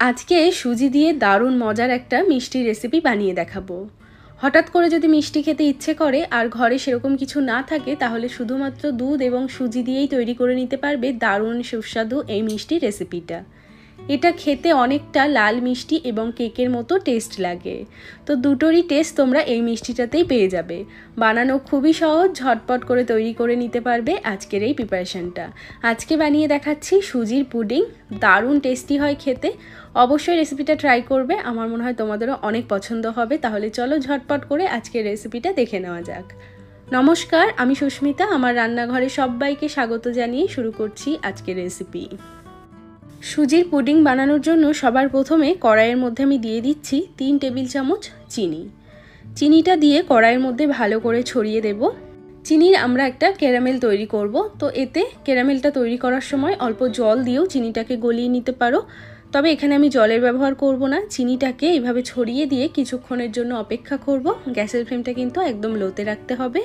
আজকে সুজি দিয়ে দারুণ মজার একটা মিষ্টি রেসিপি বানিয়ে দেখাবো। হঠাৎ করে যদি মিষ্টি খেতে ইচ্ছে করে আর ঘরে সেরকম কিছু না থাকে, তাহলে শুধুমাত্র দুধ এবং সুজি দিয়েই তৈরি করে নিতে পারবে দারুণ সুস্বাদু এই মিষ্টি রেসিপিটা। এটা খেতে অনেকটা লাল মিষ্টি এবং কেকের মতো টেস্ট লাগে। তো দুটোরই টেস্ট তোমরা এই মিষ্টিটাতেই পেয়ে যাবে। বানানো খুবই সহজ, ঝটপট করে তৈরি করে নিতে পারবে আজকের এই প্রিপারেশনটা। আজকে বানিয়ে দেখাচ্ছি সুজির পুডিং। দারুণ টেস্টি হয় খেতে। অবশ্যই রেসিপিটা ট্রাই করবে, আমার মনে হয় তোমাদেরও অনেক পছন্দ হবে। তাহলে চলো ঝটপট করে আজকের রেসিপিটা দেখে নেওয়া যাক। নমস্কার, আমি সুস্মিতা। আমার রান্নাঘরে সবাইকে স্বাগত জানিয়ে শুরু করছি আজকের রেসিপি। সুজির পুডিং বানানোর জন্য সবার প্রথমে কড়াইয়ের মধ্যে আমি দিয়ে দিচ্ছি 3 টেবিল চামচ চিনি। চিনিটা দিয়ে কড়াইয়ের মধ্যে ভালো করে ছড়িয়ে দেব। চিনির আমরা একটা ক্যারামেল তৈরি করব, তো এতে ক্যারামেলটা তৈরি করার সময় অল্প জল দিয়েও চিনিটাকে গলিয়ে নিতে পারো। তবে এখানে আমি জলের ব্যবহার করব না। চিনিটাকে এইভাবে ছড়িয়ে দিয়ে কিছুক্ষণের জন্য অপেক্ষা করব। গ্যাসের ফ্লেমটা কিন্তু একদম লোতে রাখতে হবে।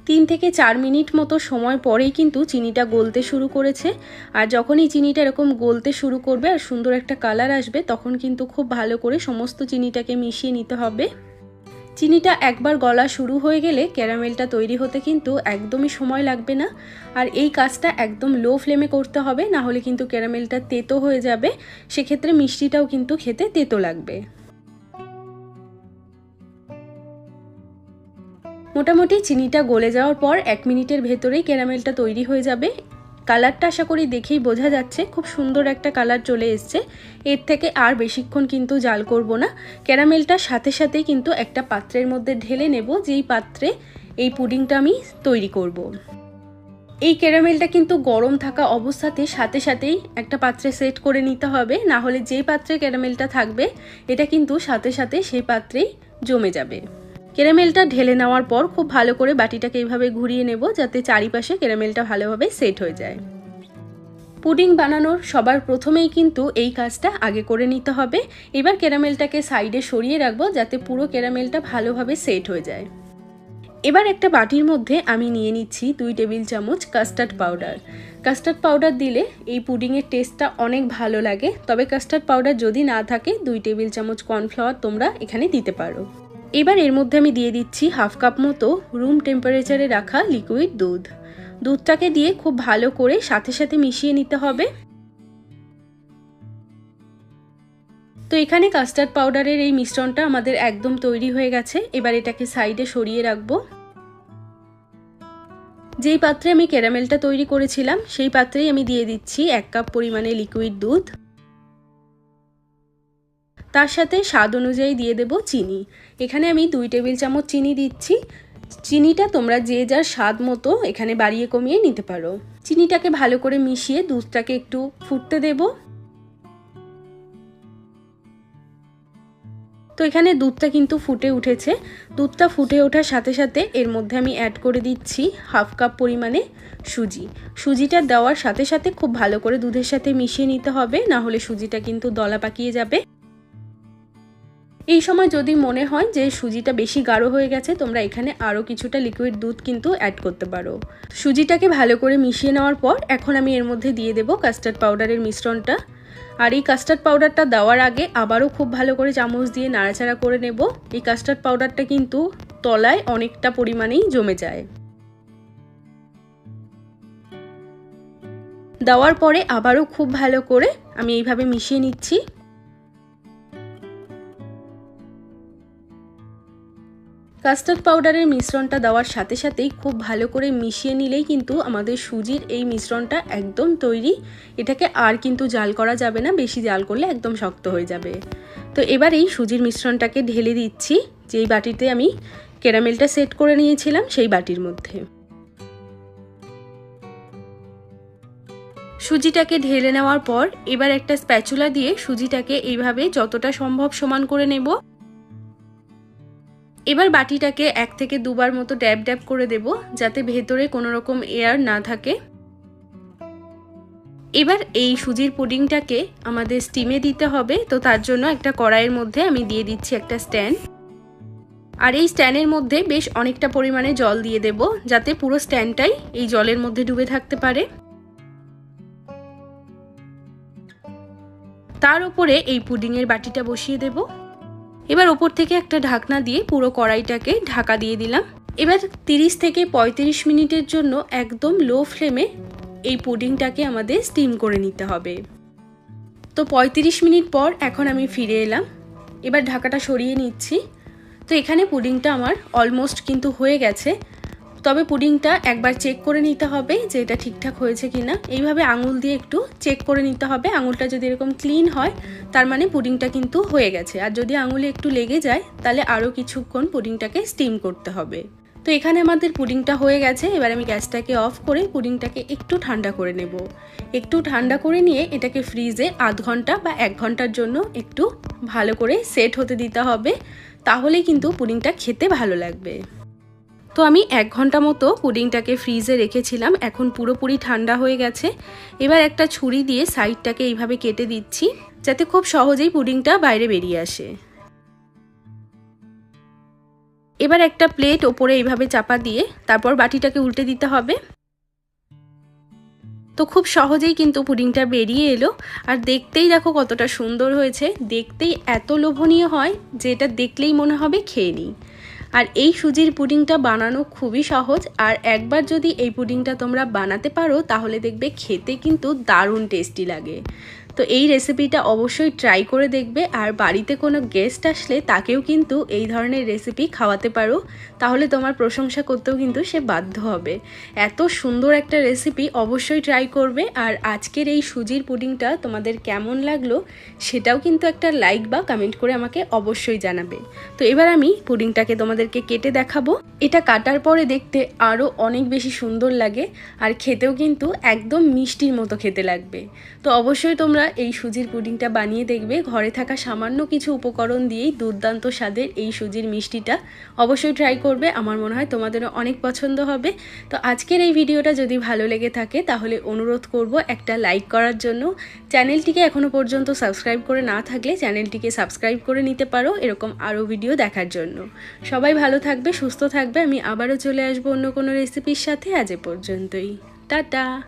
3 থেকে 4 মিনিট মতো সময় পরেই কিন্তু চিনিটা গলতে শুরু করেছে। আর যখনই চিনিটা এরকম গলতে শুরু করবে আর সুন্দর একটা কালার আসবে, তখন কিন্তু খুব ভালো করে সমস্ত চিনিটাকে মিশিয়ে নিতে হবে। চিনিটা একবার গলা শুরু হয়ে গেলে ক্যারামেলটা তৈরি হতে কিন্তু একদমই সময় লাগবে না। আর এই কাজটা একদম লো ফ্লেমে করতে হবে, না হলে কিন্তু ক্যারামেলটা তেতো হয়ে যাবে। সেক্ষেত্রে মিষ্টিটাও কিন্তু খেতে তেতো লাগবে। মোটামুটি চিনিটা গলে যাওয়ার পর 1 মিনিটের ভেতরেই ক্যারামেলটা তৈরি হয়ে যাবে। কালারটা আশা করি দেখেই বোঝা যাচ্ছে, খুব সুন্দর একটা কালার চলে এসছে। এর থেকে আর বেশিক্ষণ কিন্তু জাল করব না। ক্যারামেলটার সাথে সাথেই কিন্তু একটা পাত্রের মধ্যে ঢেলে নেব, যেই পাত্রে এই পুডিংটা আমি তৈরি করব। এই ক্যারামেলটা কিন্তু গরম থাকা অবস্থাতে সাথে সাথেই একটা পাত্রে সেট করে নিতে হবে, না হলে যেই পাত্রে ক্যারামেলটা থাকবে এটা কিন্তু সাথে সাথে সেই পাত্রেই জমে যাবে। ক্যারামেলটা ঢেলে নেওয়ার পর খুব ভালো করে বাটিটাকে এইভাবে ঘুরিয়ে নেব, যাতে চারিপাশে ক্যারামেলটা ভালোভাবে সেট হয়ে যায়। পুডিং বানানোর সবার প্রথমেই কিন্তু এই কাজটা আগে করে নিতে হবে। এবার ক্যারামেলটাকে সাইডে সরিয়ে রাখবো, যাতে পুরো ক্যারামেলটা ভালোভাবে সেট হয়ে যায়। এবার একটা বাটির মধ্যে আমি নিয়ে নিচ্ছি 2 টেবিল চামচ কাস্টার্ড পাউডার। কাস্টার্ড পাউডার দিলে এই পুডিংয়ের টেস্টটা অনেক ভালো লাগে। তবে কাস্টার্ড পাউডার যদি না থাকে 2 টেবিল চামচ কর্নফ্লাওয়ার তোমরা এখানে দিতে পারো। এবার এর মধ্যে আমি দিয়ে দিচ্ছি 1/2 কাপ মতো রুম টেম্পারেচারে রাখা লিকুইড দুধ। দুধটাকে দিয়ে খুব ভালো করে সাথে সাথে মিশিয়ে নিতে হবে। তো এখানে কাস্টার্ড পাউডারের এই মিশ্রণটা আমাদের একদম তৈরি হয়ে গেছে। এবার এটাকে সাইডে সরিয়ে রাখবো। যেই পাত্রে আমি ক্যারামেলটা তৈরি করেছিলাম সেই পাত্রেই আমি দিয়ে দিচ্ছি 1 কাপ পরিমাণে লিকুইড দুধ। তার সাথে স্বাদ অনুযায়ী দিয়ে দেব চিনি। এখানে আমি 2 টেবিল চামচ চিনি দিচ্ছি। চিনিটা তোমরা যে যার স্বাদ মতো এখানে বাড়িয়ে কমিয়ে নিতে পারো। চিনিটাকে ভালো করে মিশিয়ে দুধটাকে একটু ফুটতে দেব। তো এখানে দুধটা কিন্তু ফুটে উঠেছে। দুধটা ফুটে ওঠার সাথে সাথে এর মধ্যে আমি অ্যাড করে দিচ্ছি 1/2 কাপ পরিমাণে সুজি। সুজিটা দেওয়ার সাথে সাথে খুব ভালো করে দুধের সাথে মিশিয়ে নিতে হবে, না হলে সুজিটা কিন্তু দলা পাকিয়ে যাবে। এই সময় যদি মনে হয় যে সুজিটা বেশি গাঢ় হয়ে গেছে, তোমরা এখানে আরও কিছুটা লিকুইড দুধ কিন্তু অ্যাড করতে পারো। সুজিটাকে ভালো করে মিশিয়ে নেওয়ার পর এখন আমি এর মধ্যে দিয়ে দেব কাস্টার্ড পাউডারের মিশ্রণটা। আর এই কাস্টার্ড পাউডারটা দেওয়ার আগে আবারও খুব ভালো করে চামচ দিয়ে নাড়াচাড়া করে নেব। এই কাস্টার্ড পাউডারটা কিন্তু তলায় অনেকটা পরিমাণেই জমে যায়। দেওয়ার পরে আবারও খুব ভালো করে আমি এইভাবে মিশিয়ে নিচ্ছি। কাস্টার্ড পাউডারের মিশ্রণটা দেওয়ার সাথে সাথেই খুব ভালো করে মিশিয়ে নিলেই কিন্তু আমাদের সুজির এই মিশ্রণটা একদম তৈরি। এটাকে আর কিন্তু জাল করা যাবে না, বেশি জাল করলে একদম শক্ত হয়ে যাবে। তো এবার এই সুজির মিশ্রণটাকে ঢেলে দিচ্ছি যেই বাটিতে আমি ক্যারামেলটা সেট করে নিয়েছিলাম সেই বাটির মধ্যে। সুজিটাকে ঢেলে নেওয়ার পর এবার একটা স্প্যাচুলা দিয়ে সুজিটাকে এইভাবে যতটা সম্ভব সমান করে নেব। এবার বাটিটাকে 1 থেকে 2 বার মতো ড্যাব ড্যাব করে দেব, যাতে ভেতরে কোনো রকম এয়ার না থাকে। এবার এই সুজির পুডিংটাকে আমাদের স্টিমে দিতে হবে। তো তার জন্য একটা কড়াইয়ের মধ্যে আমি দিয়ে দিচ্ছি একটা স্ট্যান্ড। আর এই স্ট্যান্ডের মধ্যে বেশ অনেকটা পরিমাণে জল দিয়ে দেব, যাতে পুরো স্ট্যান্ডটাই এই জলের মধ্যে ডুবে থাকতে পারে। তার উপরে এই পুডিংয়ের বাটিটা বসিয়ে দেব। এবার ওপর থেকে একটা ঢাকনা দিয়ে পুরো কড়াইটাকে ঢাকা দিয়ে দিলাম। এবার 30 থেকে 35 মিনিটের জন্য একদম লো ফ্লেমে এই পুডিংটাকে আমাদের স্টিম করে নিতে হবে। তো 35 মিনিট পর এখন আমি ফিরে এলাম। এবার ঢাকাটা সরিয়ে নিচ্ছি। তো এখানে পুডিংটা আমার অলমোস্ট কিন্তু হয়ে গেছে। তবে পুডিংটা একবার চেক করে নিতে হবে যে এটা ঠিকঠাক হয়েছে কিনা। এইভাবে আঙুল দিয়ে একটু চেক করে নিতে হবে। আঙুলটা যদি এরকম ক্লিন হয় তার মানে পুডিংটা কিন্তু হয়ে গেছে। আর যদি আঙুলে একটু লেগে যায় তাহলে আরও কিছুক্ষণ পুডিংটাকে স্টিম করতে হবে। তো এখানে আমাদের পুডিংটা হয়ে গেছে। এবার আমি গ্যাসটাকে অফ করে পুডিংটাকে একটু ঠান্ডা করে নেব। একটু ঠান্ডা করে নিয়ে এটাকে ফ্রিজে আধ ঘন্টা বা 1 ঘন্টার জন্য একটু ভালো করে সেট হতে দিতে হবে। তাহলেই কিন্তু পুডিংটা খেতে ভালো লাগবে। তো আমি 1 ঘন্টা মতো পুডিংটাকে ফ্রিজে রেখেছিলাম। এখন পুরোপুরি ঠান্ডা হয়ে গেছে। এবার একটা ছুরি দিয়ে সাইডটাকে এইভাবে কেটে দিচ্ছি যাতে খুব সহজেই পুডিংটা বাইরে বেরিয়ে আসে। এবার একটা প্লেট ওপরে এইভাবে চাপা দিয়ে তারপর বাটিটাকে উল্টে দিতে হবে। তো খুব সহজেই কিন্তু পুডিংটা বেরিয়ে এলো। আর দেখতেই দেখো কতটা সুন্দর হয়েছে। দেখতেই এত লোভনীয় হয় যে এটা দেখলেই মনে হবে খেয়ে নিই। আর এই সুজির পুডিংটা বানানো খুবই সহজ। আর একবার যদি এই পুডিংটা তোমরা বানাতে পারো তাহলে দেখবে খেতে কিন্তু দারুণ টেস্টি লাগে। তো এই রেসিপিটা অবশ্যই ট্রাই করে দেখবে। আর বাড়িতে কোনো গেস্ট আসলে তাকেও কিন্তু এই ধরনের রেসিপি খাওয়াতে পারো। তাহলে তোমার প্রশংসা করতেও কিন্তু সে বাধ্য হবে। এত সুন্দর একটা রেসিপি অবশ্যই ট্রাই করবে। আর আজকের এই সুজির পুডিংটা তোমাদের কেমন লাগলো সেটাও কিন্তু একটা লাইক বা কমেন্ট করে আমাকে অবশ্যই জানাবে। তো এবার আমি পুডিংটাকে তোমাদেরকে কেটে দেখাবো। এটা কাটার পরে দেখতে আরও অনেক বেশি সুন্দর লাগে আর খেতেও কিন্তু একদম মিষ্টির মতো খেতে লাগবে। তো অবশ্যই তোমরা এই সুজির পুডিংটা বানিয়ে দেখবে। ঘরে থাকা সামান্য কিছু উপকরণ দিয়েই দুর্দান্ত স্বাদের এই সুজির মিষ্টিটা অবশ্যই ট্রাই করবে। আমার মনে হয় তোমাদেরও অনেক পছন্দ হবে। তো আজকের এই ভিডিওটা যদি ভালো লেগে থাকে তাহলে অনুরোধ করব একটা লাইক করার জন্য। চ্যানেলটিকে এখনও পর্যন্ত সাবস্ক্রাইব করে না থাকলে চ্যানেলটিকে সাবস্ক্রাইব করে নিতে পারো এরকম আরও ভিডিও দেখার জন্য। সবাই ভালো থাকবে, সুস্থ থাকবে। আমি আবারও চলে আসবো অন্য কোনো রেসিপির সাথে। আজ এ পর্যন্তই, টাটা।